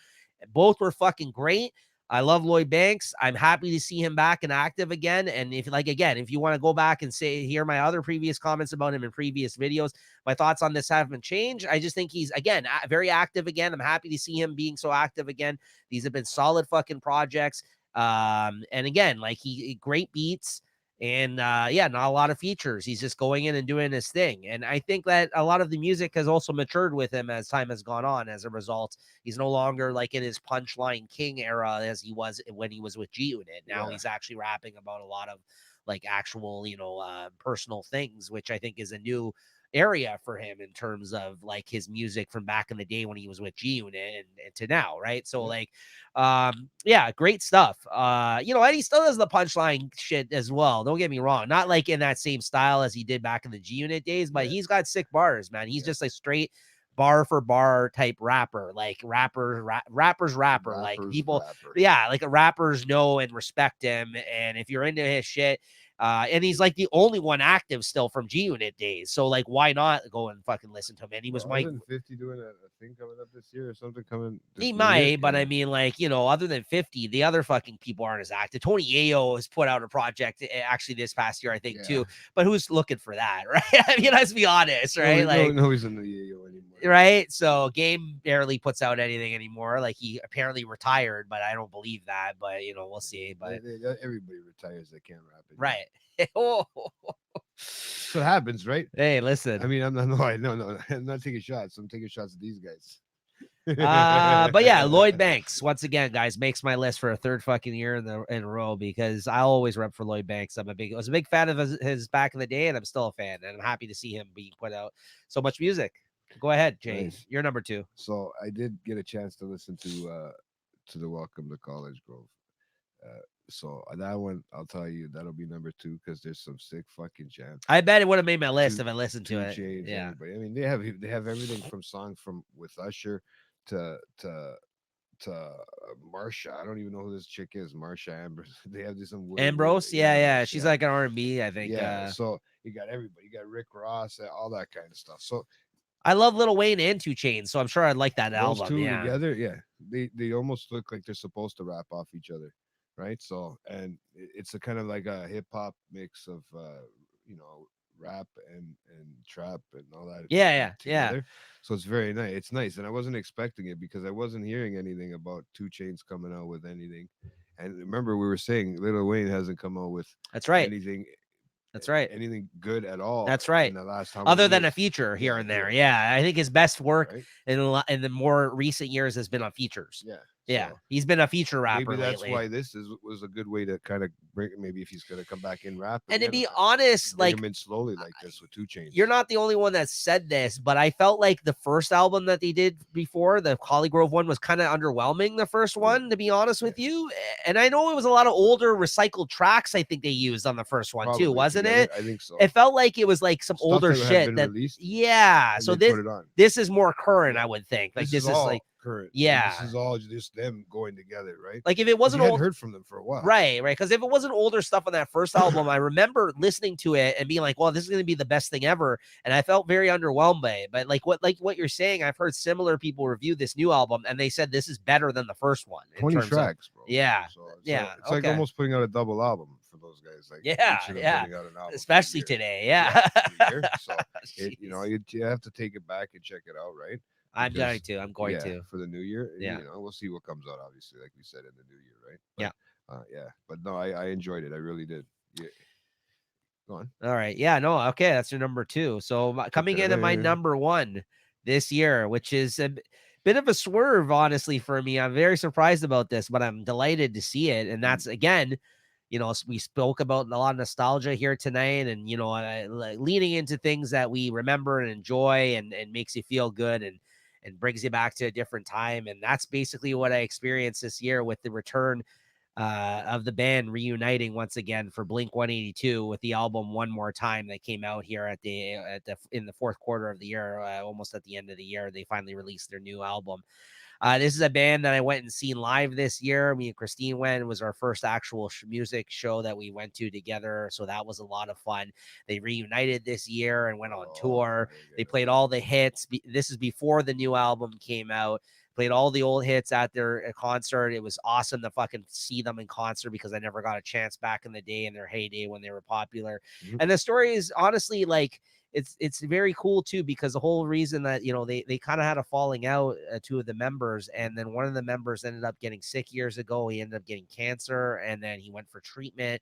Both were fucking great. I love Lloyd Banks. I'm happy to see him back and active again. And if you want to go back and hear my other previous comments about him in previous videos, my thoughts on this haven't changed. I just think he's, again, very active again. I'm happy to see him being so active again. These have been solid fucking projects. And again, like he great beats. And not a lot of features. He's just going in and doing his thing. And I think that a lot of the music has also matured with him as time has gone on. As a result, he's no longer like in his punchline king era as he was when he was with G Unit. Now he's actually rapping about a lot of like actual, personal things, which I think is a new area for him in terms of like his music from back in the day when he was with G Unit and to now, right? So great stuff. And he still does the punchline shit as well. Don't get me wrong, not like in that same style as he did back in the G Unit days, but he's got sick bars, man. He's just a straight bar for bar type rapper, like rappers rapper, like people, like rappers know and respect him. And if you're into his shit, and he's like the only one active still from G Unit days. So like, why not go and fucking listen to him? And he was Isn't 50 doing a thing coming up this year or something coming? He might, but I mean, like, other than 50, the other fucking people aren't as active. Tony Yayo has put out a project actually this past year, I think, too. But who's looking for that, right? I mean, let's be honest, right? No, he's in the Yayo anymore. Right? So Game barely puts out anything anymore. Like, he apparently retired, but I don't believe that. But, we'll see. But everybody retires that can't rap it. Right. So it happens, right? Hey, listen. I mean, I'm not taking shots. I'm taking shots at these guys. But yeah, Lloyd Banks, once again, guys, makes my list for a third fucking year in a row because I always rep for Lloyd Banks. I was a big fan of his back in the day, and I'm still a fan, and I'm happy to see him being put out so much music. Go ahead, Jay. Nice. You're number 2. So I did get a chance to listen to the Welcome to College Grove. So that one, I'll tell you, that'll be number 2 because there's some sick fucking jams. I bet it would have made my list Two if I listened to Two it. Chains, Yeah. everybody. I mean, they have everything from songs from with Usher to Marsha. I don't even know who this chick is, Marsha Ambrose. They have this some weird Ambrose, yeah, yeah. Ambrose, She's yeah. like an R&B, I think. Yeah, so you got everybody. You got Rick Ross, all that kind of stuff. So I love Lil Wayne and 2 Chainz, so I'm sure I'd like that those album. two Yeah. together, yeah, they almost look like they're supposed to rap off each other, right? So, and it's a kind of like a hip hop mix of you know, rap and trap and all that Yeah, yeah, yeah. together. So it's very nice. It's nice, and I wasn't expecting it because I wasn't hearing anything about 2 Chainz coming out with anything. And remember, we were saying Lil Wayne hasn't come out with That's right. anything. That's right. Anything good at all. That's right. In the last how Other many than a years? feature here and there. Yeah. Yeah. I think his best work Right? in the more recent years has been on features. Yeah. Yeah. So He's been a feature rapper maybe that's lately. why this was a good way to kind of bring. Maybe if he's gonna come back in rap, And to again, be honest, bring like him in slowly like this with 2 Chainz. you're not the only one that said this, but I felt like the first album that they did before, the Holly Grove one, was kind of underwhelming, the first one, to be honest with you. And I know it was a lot of older recycled tracks I think they used on the first one Probably too, wasn't together. it? I think so. It felt like it was like some Stuff older that had shit been that released, yeah. and So they put it on. this is more current, I would think. Like this is all like current. yeah. This is all just them going together, right? Like if it wasn't we old, hadn't heard from them for a while, right? Because if it wasn't older stuff on that first album, I remember listening to it and being like, "Well, this is going to be the best thing ever," and I felt very underwhelmed by it. But like what you're saying, I've heard similar people review this new album, and they said this is better than the first one. 20 tracks, bro. Yeah, so it's yeah. Like, it's like almost putting out a double album for those guys. Like yeah, each of them yeah. putting out an album Especially today, yeah. So you know, you have to take it back and check it out, right? I'm going to. I'm going to for the new year. Yeah, you know, we'll see what comes out. Obviously, like we said in the new year, right? But, yeah. But no, I enjoyed it. I really did. Yeah. Go on. All right. Yeah. No. Okay. That's your number 2. So coming into my number 1 this year, which is a bit of a swerve, honestly, for me. I'm very surprised about this, but I'm delighted to see it. And that's again, you know, we spoke about a lot of nostalgia here tonight, and you know, leaning into things that we remember and enjoy, and makes you feel good, and brings you back to a different time. And that's basically what I experienced this year with the return of the band reuniting once again for Blink-182 with the album One More Time that came out here in the fourth quarter of the year, almost at the end of the year. They finally released their new album. This is a band that I went and seen live this year. Me and Christine went. It was our first actual music show that we went to together. So that was a lot of fun. They reunited this year and went on tour. They played all the hits. This is before the new album came out. Played all the old hits at their concert. It was awesome to fucking see them in concert because I never got a chance back in the day in their heyday when they were popular. Mm-hmm. And the story is honestly like, it's very cool too, because the whole reason that, you know, they kind of had a falling out, 2 of the members, and then one of the members ended up getting sick years ago. He ended up getting cancer, and then he went for treatment,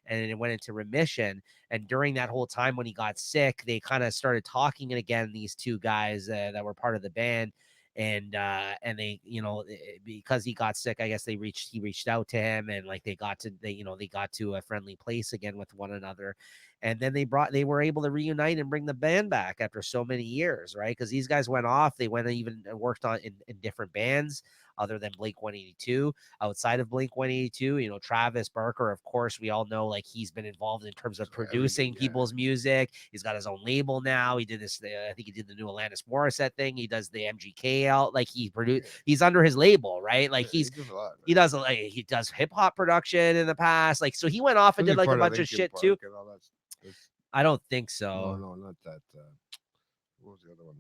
and it went into remission. And during that whole time when he got sick, they kind of started talking again, these 2 guys that were part of the band. And they, you know, because he got sick, I guess he reached out to him, and like they got to a friendly place again with one another. And then they were able to reunite and bring the band back after so many years, right? Because these guys went off, they went and even worked on in different bands other than Blink-182. Outside of Blink-182, you know, Travis Barker, of course, we all know, like, he's been involved in terms of producing people's music. He's got his own label now. He did this, I think he did the new Alanis Morissette thing. He does the MGK out, like he's under his label, right? Like he does hip hop production in the past. Like, so he went off and did like a bunch of shit too. I don't think so. No, not that. What was the other one?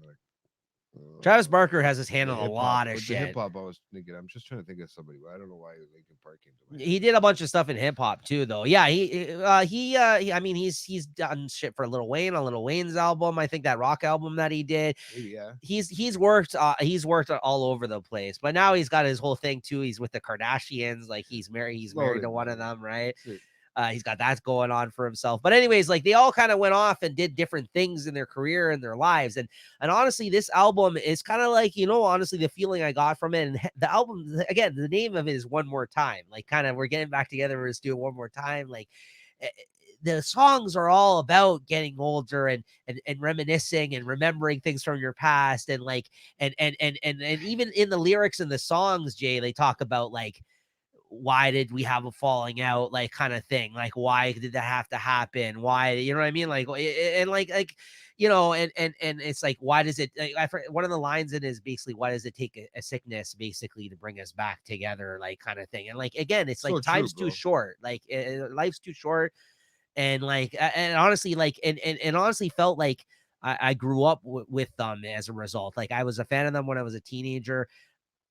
Travis Barker has his hand on a lot of shit. Hip hop, I was thinking. I'm just trying to think of somebody. I don't know why Linkin Park came to mind. He did a bunch of stuff in hip hop too, though. Yeah, I mean, he's done shit for Lil Wayne on Lil Wayne's album. I think that rock album that he did. Yeah, he's worked all over the place. But now he's got his whole thing too. He's with the Kardashians. Like he's married to one of them, right? He's got that going on for himself. But anyways, like they all kind of went off and did different things in their career and their lives. And honestly, this album is kind of like, you know, honestly, the feeling I got from it. And the album, again, the name of it is One More Time. Like kind of we're getting back together. We're just doing one more time. Like the songs are all about getting older and reminiscing and remembering things from your past, and like and even in the lyrics in the songs, Jay, they talk about like, why did we have a falling out, like kind of thing, like why did that have to happen, why, you know what I mean, like and like you know, and it's like, why does it, like, one of the lines in is basically, why does it take a sickness basically to bring us back together, like kind of thing, and like again, it's like So true, time's too bro. short, like life's too short, and like and honestly like and honestly felt like I grew up with them as a result. Like I was a fan of them when I was a teenager,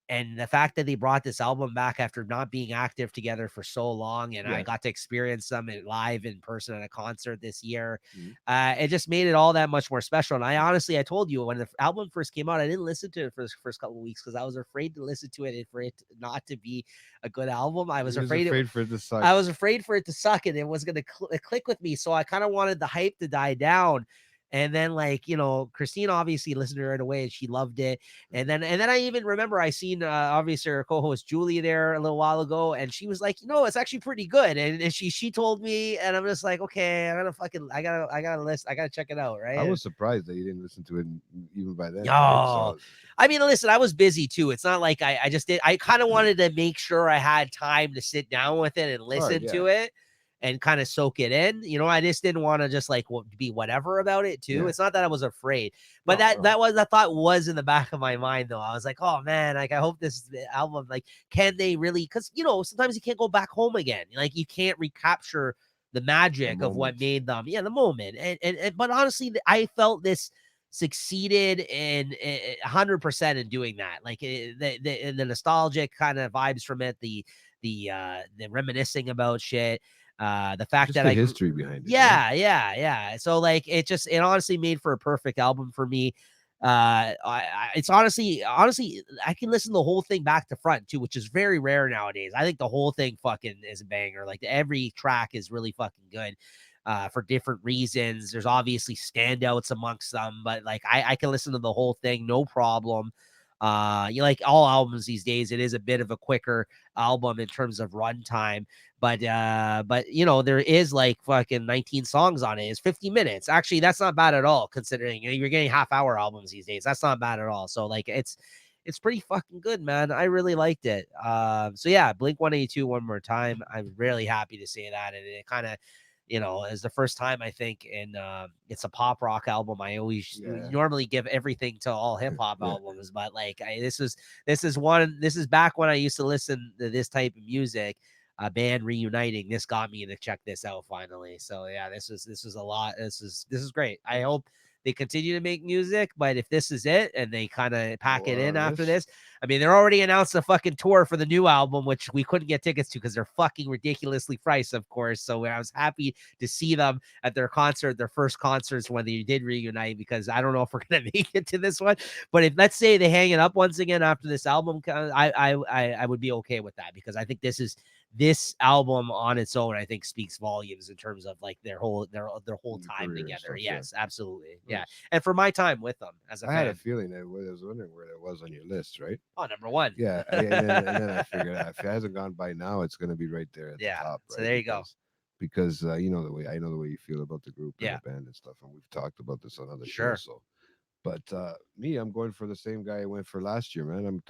and the fact that they brought this album back after not being active together for so long, and I Yeah. got to experience them live in person at a concert this year, Mhm. it just made it all that much more special. And I honestly, I told you when the album first came out, I didn't listen to it for the first couple of weeks because I was afraid to listen to it and for it not to be a good album. I was He was afraid afraid for it to suck. I was afraid for it to suck and it was going to click with me. So I kind of wanted the hype to die down. And then, like, you know, Christine obviously listened to it right away and she loved it. And then I even remember I seen obviously our co-host Julie there a little while ago, and she was like, you know, it's actually pretty good. And she told me, and I'm just like, okay, I gotta check it out, I right? was surprised that you didn't listen to it even by then, right? Oh, So I mean, listen, I was busy too. It's not like I just did. I kind of wanted to make sure I had time to sit down with it and it's hard, listen yeah, to it and kind of soak it in. You know, I just didn't want to just like be whatever about it too. yeah. It's not that I was afraid, but No, no. that thought was in the back of my mind though. I was like, oh man, like I hope this album, like, can they really? Because you know, sometimes you can't go back home again. Like you can't recapture the The magic of what moment. made them. Yeah, the moment. And but honestly, I felt this succeeded in 100% in doing that. Like the nostalgic kind of vibes from it, the reminiscing about shit, the fact Just that the I grew. history behind it, right? Yeah. So like it honestly made for a perfect album for me. It's honestly, I can listen to the whole thing back to front too, which is very rare nowadays. I think the whole thing fucking is a banger. Like every track is really fucking good for different reasons. There's obviously standouts amongst them, but like I can listen to the whole thing, no problem. You like all albums these days, it is a bit of a quicker album in terms of runtime, but you know, there is like fucking 19 songs on it. It's 50 minutes. Actually, that's not bad at all considering you're getting half-hour albums these days. That's not bad at all. So like it's pretty fucking good, man. I really liked it. So yeah, Blink 182 one more time. I'm really happy to say that. And it kind of, you know, is the first time I think in it's a pop rock album. I always Yeah, normally give everything to all hip hop yeah. albums, but like this is back when I used to listen to this type of music. A band reuniting. This got me to check this out finally. So yeah, this was a lot. This is great. I hope they continue to make music, but if this is it and they kind of pack Go it in on after this. this, I mean, they're already announced a fucking tour for the new album, which we couldn't get tickets to because they're fucking ridiculously priced, of course. So I was happy to see them at their concert, their first concerts when they did reunite, because I don't know if we're gonna make it to this one. But if let's say they hang it up once again after this album, I would be okay with that, because I think this album on its own, I think, speaks volumes in terms of like their whole time Career and together. stuff. Yeah. Yes, absolutely. Yeah. Nice. And for my time with them as a I had a fan. feeling that I was wondering where that was on your list, right? Oh, number one. Yeah, and then I figured if it hasn't gone by now, it's gonna be right there at the Yeah. top, So right? there you go. Because you know the way I know the way you feel about the group and Yeah. the band and stuff, and we've talked about this on other Sure. shows. So, but me, I'm going for the same guy I went for last year, man. I'm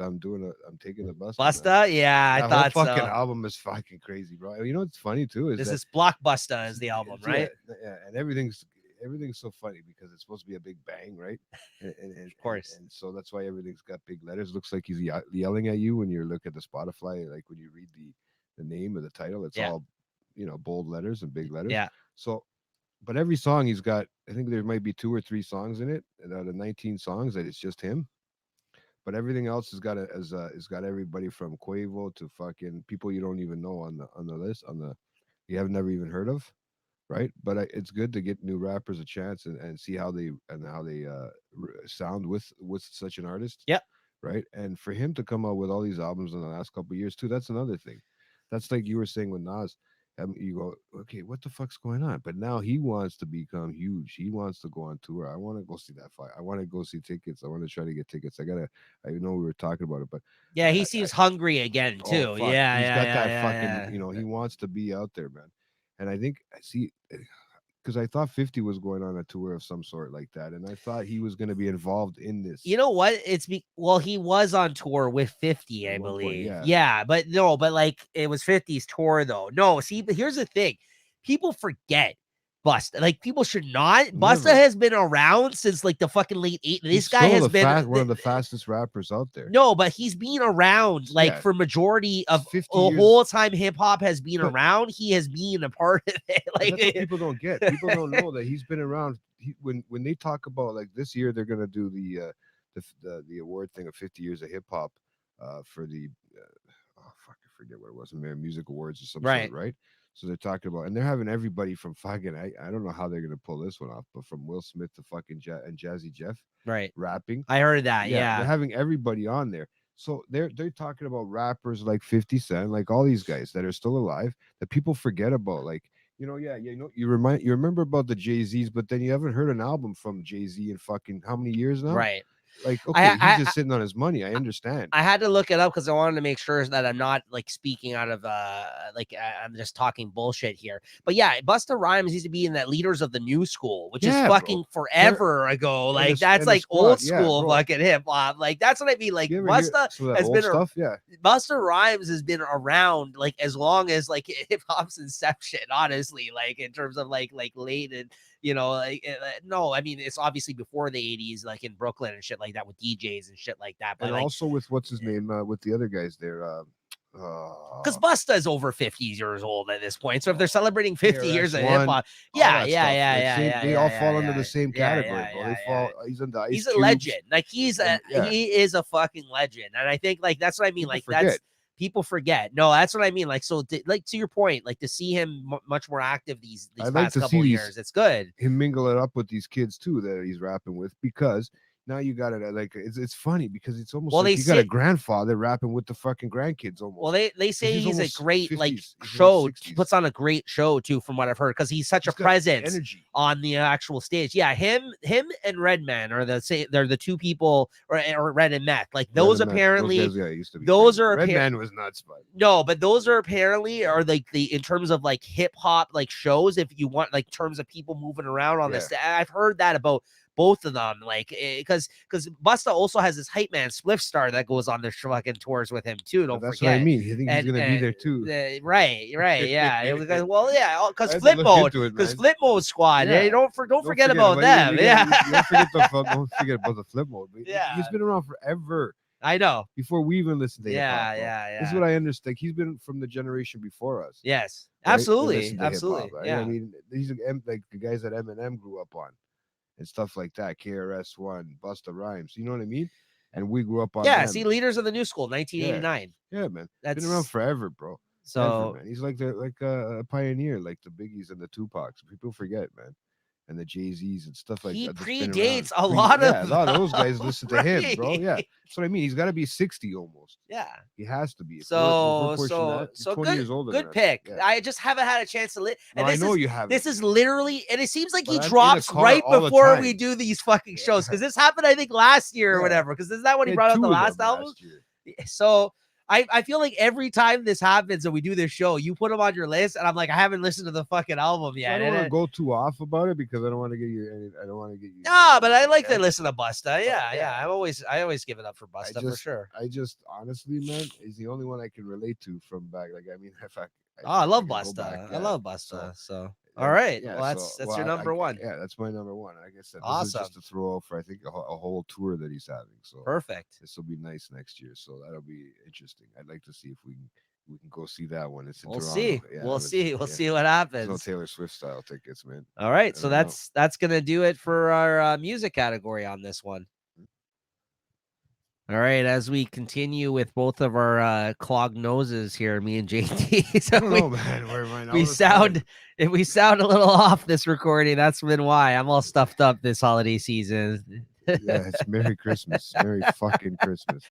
taking the Busta, man. Busta? Yeah, I That whole thought fucking so. album is fucking crazy, bro. You know what's funny too is This that is Blockbuster is the album, yeah, right? yeah, and everything's so funny because it's supposed to be a big bang, right? Of course. And so that's why everything's got big letters. Looks like he's yelling at you when you look at the Spotify, like when you read the name of the title, it's Yeah. all bold letters and big letters. Yeah. So, but every song he's got, I think there might be 2 or 3 songs in it, and out of 19 songs that it's just him. But everything else has got everybody from Quavo to fucking people you don't even know on the list on the you have never even heard of, right? But it's good to get new rappers a chance and see how they sound with such an artist, Yep. right? And for him to come out with all these albums in the last couple of years too, that's another thing. That's like you were saying with Nas. You go, okay, what the fuck's going on? But now he wants to become huge. He wants to go on tour. I want to go see that fight. I want to go see tickets. I want to try to get tickets. I know we were talking about it, but Yeah, he seems hungry again oh too. fuck, Yeah, he's yeah, got yeah, that yeah, fucking. yeah. He wants to be out there, man. And I think I see because I thought 50 was going on a tour of some sort like that, and I thought he was going to be involved in this. You know what? Well, he was on tour with 50, I At one point, believe. yeah. Yeah, but no, but like it was 50's tour though. No, see, but here's the thing. People forget Busta. Like people should not. Busta Never. has been around since like the fucking late 80s. This He's guy still has been one of the fastest rappers out there. No, but he's been around like Yeah. for majority of 50 the years. whole time hip hop has been But- around. He has been a part of it. But Like that's what people don't get. People don't know that he's been around. When they talk about like this year, they're gonna do the award thing of 50 years of hip hop for the oh fuck, I forget what it was, Music Awards or some sort, right? So they're talking about, and they're having everybody from fucking I don't know how they're gonna pull this one off, but from Will Smith to fucking and Jazzy Jeff, right? Rapping. I heard that. Yeah, they're having everybody on there. So they're talking about rappers like 50 Cent, like all these guys that are still alive that people forget about. Like, you remember about the Jay-Z's, but then you haven't heard an album from Jay-Z in fucking how many years now? right. Like, okay, he's just sitting on his money. I understand. I had to look it up because I wanted to make sure that I'm not like speaking out of I'm just talking bullshit here. But yeah, Busta Rhymes used to be in that Leaders of the New School, which is fucking forever ago. Like that's like old school fucking hip hop. Like that's what I mean. Like Busta has been Busta Rhymes has been around like as long as like hip hop's inception. Honestly, like in terms of like late and no, I mean it's obviously before the 80s, like in Brooklyn and shit like that with DJs and shit like that. But and like, also with what's his name with the other guys there. Because Busta is over 50 years old at this point. So if they're celebrating 50 years of hip hop, they all fall under the same category, bro. They fall. He's in the Ice He's a Cubes. legend. Like he is a fucking legend. And I think like that's what I mean. People like forget. that's people forget. No, that's what I mean. Like so, like to your point, like to see him much more active these past couple years, it's good. Him mingle it up with these kids too that he's rapping with because. Now you got it like it's funny because it's almost like you got a grandfather rapping with the fucking grandkids almost. Well, they say he's a great 50s, like show. He puts on a great show too, from what I've heard, because he's such a presence on the actual stage. Yeah, him and Redman are they're the two people, or Red and Meth. Like those apparently, those are Redman was nuts, but no, but those are apparently are like in terms of like hip hop like shows. If you want like terms of people moving around on this, I've heard that about both of them, like because Busta also has this hype man Spliff Star that goes on their fucking tours with him too. Don't forget. What I mean. He thinks he's gonna be there too. Right, yeah. Well, yeah, because Flip Mode squad. Yeah. Don't forget about them. Don't forget about the Flip Mode. Yeah, he's been around forever. I know. Before we even listened to hip-hop, This is what I understand. He's been from the generation before us. Yes, right? Absolutely. Right? Yeah, I mean, these are like the guys that Eminem grew up on. And stuff like that, KRS-One, Busta Rhymes, you know what I mean? And we grew up on see, Leaders of the New School, 1989. Yeah, man. That's been around forever, bro. So man. He's like a pioneer, like the Biggies and the Tupacs. People forget, man. And the Jay-Z's and stuff like that. He predates a lot of those guys listen to him, bro. Yeah. That's what I mean. He's got to be 60 almost. Yeah. He has to be. So 20 years older good pick. Yeah. I just haven't had a chance to and I know you have. This is literally, and it seems like he drops right before we do these fucking shows, because this happened, I think, last year or whatever. Because is that when he brought out the last album? So I feel like every time this happens and we do this show, you put them on your list, and I'm like, I haven't listened to the fucking album yet. I don't want to go too off about it because I don't want to get you. No, but I like to listen to Busta. Yeah. I always give it up for Busta for sure. I just honestly, man, he's the only one I can relate to from back. Like, I mean, I love Busta. I love Busta. So. All right. Well, that's your number one. Yeah, that's my number one. Like I said, awesome. This is just to throw out for I think a whole tour that he's having. So perfect. This will be nice next year. So that'll be interesting. I'd like to see if we can go see that one. It's in Toronto. See. Yeah, we'll see what happens. There's no Taylor Swift style tickets, man. All right. So that's gonna do it for our music category on this one. All right, as we continue with both of our clogged noses here, me and JT. So we sound a little off this recording. That's been why I'm all stuffed up this holiday season. Yeah, it's Merry Christmas. Merry fucking Christmas.